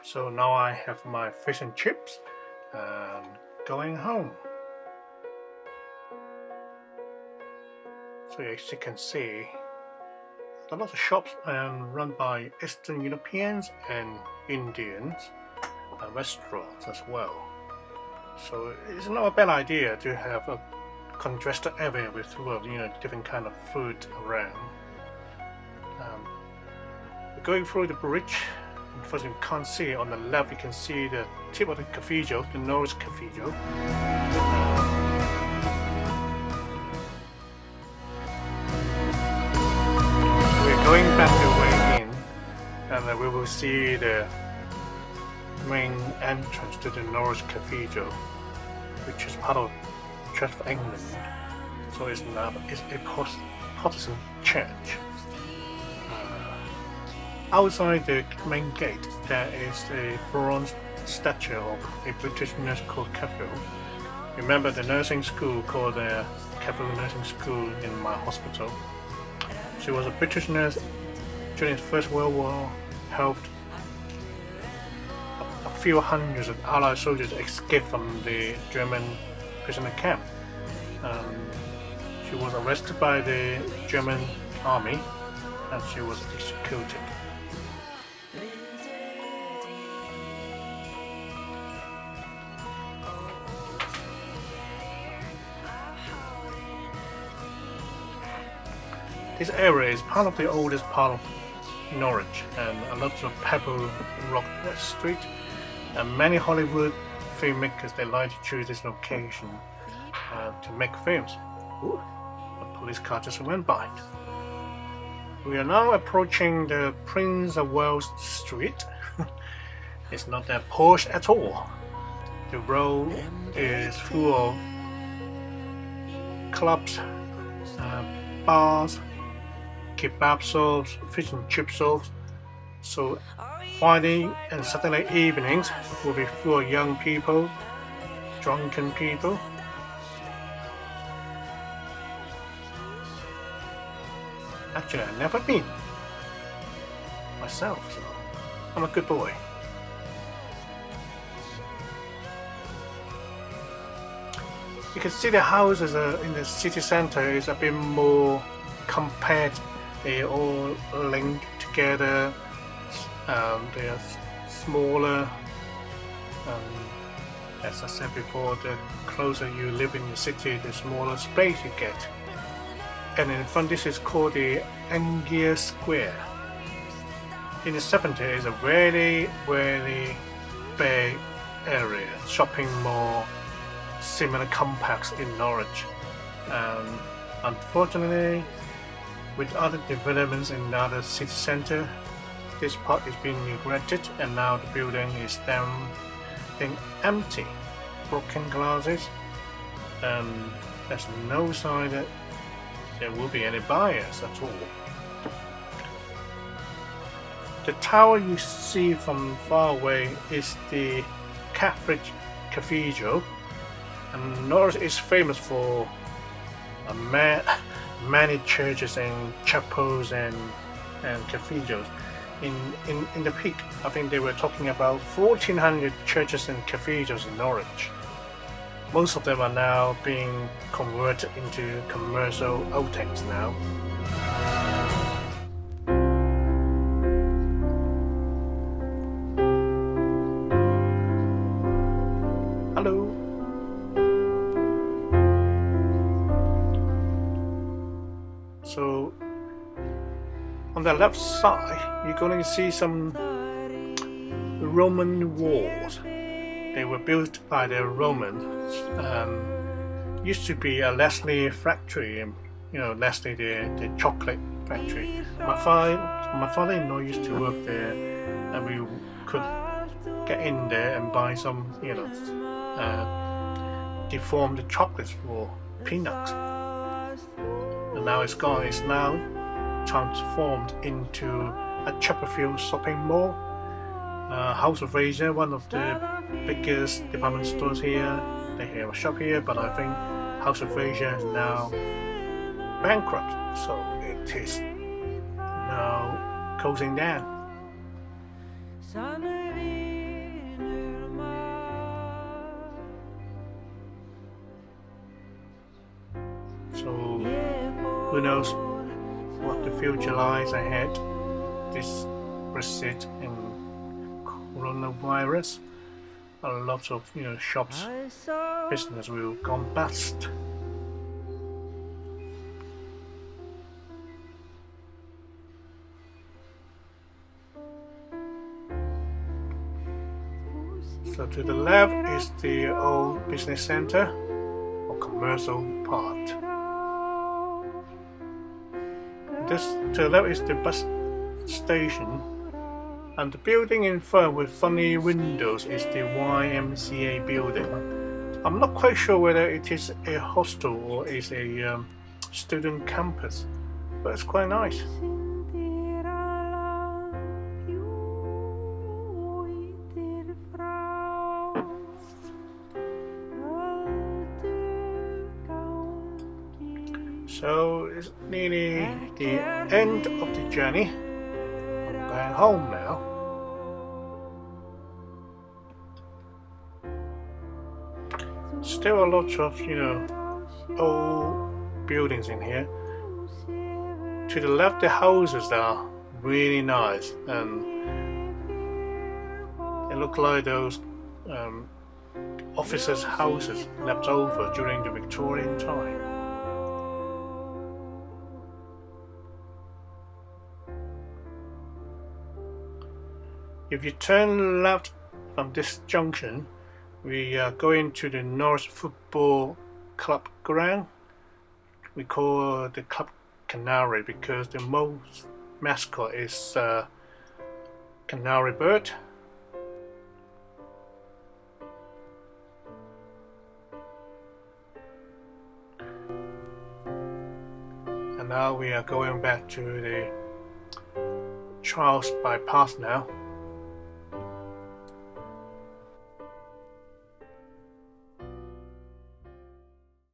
So now I have my fish and chips and going home. So as you can see, a lot of shops run by Eastern Europeans and Indians, and restaurants as well. So it's not a bad idea to have a congested area with different kind of food around. We're going through the bridge. Unfortunately, you can't see it. On the left you can see the tip of the cathedral, the Norwich Cathedral. We're going back the way in, and we will see the main entrance to the Norwich Cathedral, which is part of Church of England. So it's a Protestant church. Outside the main gate there is a bronze statue of a British nurse called Catherine. Remember the nursing school called the Catherine Nursing School in my hospital. She was a British nurse during the First World War, helped a few hundreds of Allied soldiers escape from the German prisoner camp. She was arrested by the German army and she was executed. This area is part of the oldest part of Norwich, and a lot of pebble rock street, and many Hollywood filmmakers, they like to choose this location to make films. Ooh, a police car just went by. We are now approaching the Prince of Wales Street. It's not that posh at all. The road is full of clubs, bars, kebab shops, fish and chip shops. So Friday and Saturday evenings will be full of young people, drunken people. Actually, I've never been myself, so I'm a good boy. You can see the houses in the city center is a bit more compact. They all linked together. They are smaller. As I said before, the closer you live in the city, the smaller space you get. And in front, this is called the Angier Square. In the 70s, it's a very, very big area, shopping mall, similar complex in Norwich. Unfortunately, with other developments in the other city centre, this part is being neglected, and now the building is standing empty, broken glasses, and there's no sign that there will be any buyers at all. The tower you see from far away is the Catholic Cathedral, and Norwich is famous for many churches and chapels and cathedrals. In the peak, I think they were talking about 1,400 churches and cathedrals in Norwich. Most of them are now being converted into commercial outings now. Hello. So on the left side, you're going to see some Roman walls. They were built by the Romans. Used to be a Nestle factory, Nestle the chocolate factory. My father-in-law used to work there, and we could get in there and buy some, deformed chocolates for peanuts. And now it's gone. It's now transformed into a Chesterfield shopping mall. House of Asia, one of the biggest department stores here. They have a shop here, but I think House of Asia is now bankrupt, so it is now closing down. who knows what the future lies ahead. This Brexit and coronavirus, a lot of shops business will go bust. So to the left is the old business center or commercial part. This to the left is the bus station, and the building in front with funny windows is the YMCA building. I'm not quite sure whether it is a hostel or is a student campus, but it's quite nice. So it's nearly the end of the journey. I'm going home now. Still a lot of old buildings in here. To the left, the houses are really nice, and they look like those officers' houses left over during the Victorian time. If you turn left from this junction, we are going to the Norwich Football Club ground. We call the club Canary because the most mascot is canary bird. And now we are going back to the Charles bypass now.